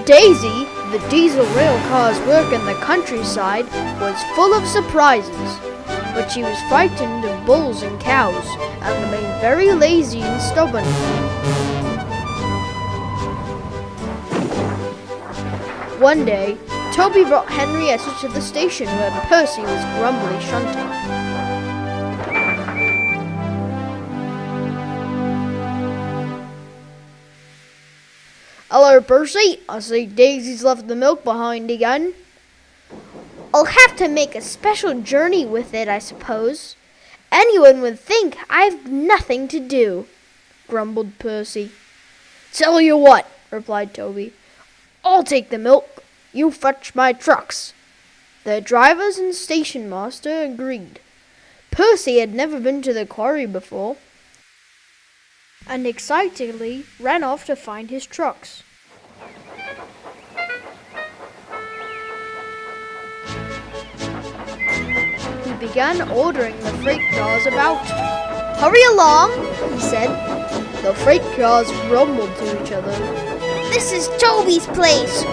Daisy, the diesel rail car's work in the countryside was full of surprises, but she was frightened of bulls and cows and remained very lazy and stubborn. One day, Toby brought Henrietta to the station where Percy was grumbly shunting. "Hello, Percy. I see Daisy's left the milk behind again." "I'll have to make a special journey with it, I suppose. Anyone would think I've nothing to do," grumbled Percy. "Tell you what," replied Toby. "I'll take the milk. You fetch my trucks." The drivers and station master agreed. Percy had never been to the quarry before, and excitedly ran off to find his trucks. He began ordering the freight cars about. "Hurry along," he said. The freight cars rumbled to each other. "This is Toby's place.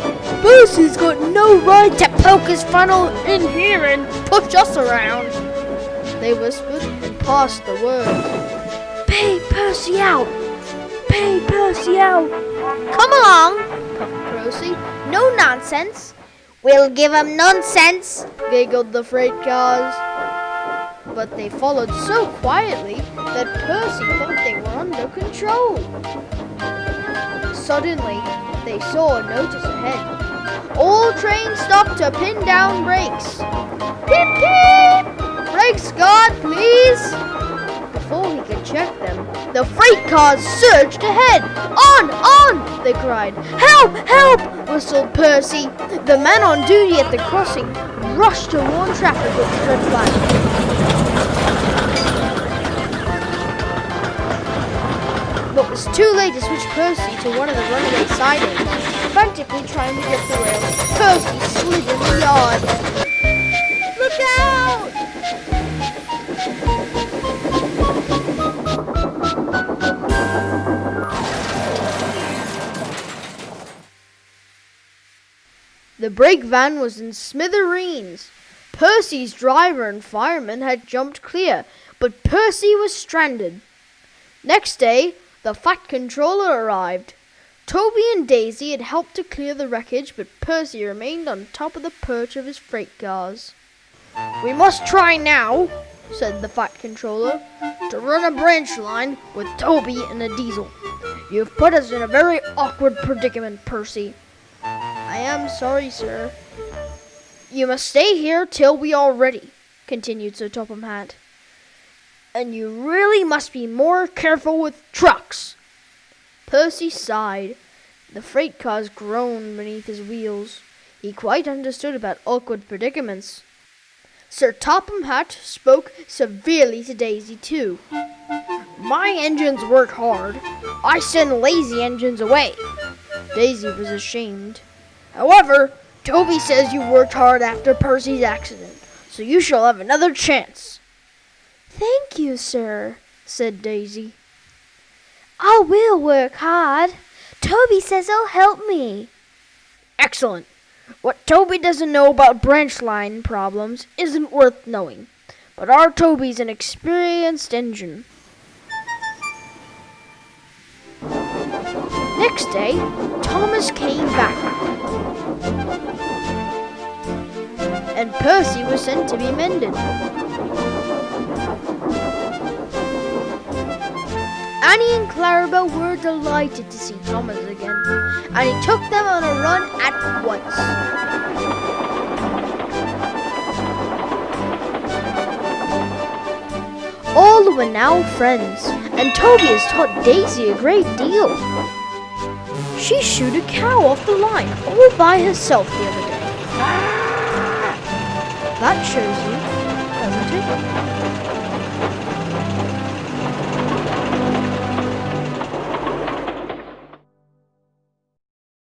"Percy's got no right to poke his funnel in here and push us around," they whispered and passed the word. Pay Percy out! Pay Percy out! Come along," puffed Percy. "No nonsense." "We'll give him nonsense," giggled the freight cars. But they followed so quietly that Percy thought they were under control. Suddenly, they saw a notice ahead. "All trains stop to pin down brakes." "Pip, pip! Brakes guard, please!" Before he could check them, the freight cars surged ahead. "On! On!" they cried. "Help! Help!" whistled Percy. The men on duty at the crossing rushed to warn traffic with the red flag. But it was too late to switch Percy to one of the runaway sidings. Frantically trying to get the rail, Percy slid in the yard. "Look out!" The brake van was in smithereens. Percy's driver and fireman had jumped clear, but Percy was stranded. Next day, the Fat Controller arrived. Toby and Daisy had helped to clear the wreckage, but Percy remained on top of the perch of his freight cars. "We must try now," said the Fat Controller, "to run a branch line with Toby and a diesel. You've put us in a very awkward predicament, Percy." "I am sorry, sir." "You must stay here till we are ready," continued Sir Topham Hatt. "And you really must be more careful with trucks." Percy sighed. The freight cars groaned beneath his wheels. He quite understood about awkward predicaments. Sir Topham Hatt spoke severely to Daisy too. "My engines work hard. I send lazy engines away." Daisy was ashamed. "However, Toby says you worked hard after Percy's accident, so you shall have another chance." "Thank you, sir," said Daisy. "I will work hard. Toby says he'll help me." "Excellent. What Toby doesn't know about branch line problems isn't worth knowing, but our Toby's an experienced engine." Next day, Thomas came back, and Percy was sent to be mended. Annie and Clarabelle were delighted to see Thomas again, and he took them on a run at once. All were now friends, and Toby has taught Daisy a great deal. She shoot a cow off the line all by herself the other day. That shows you, doesn't it?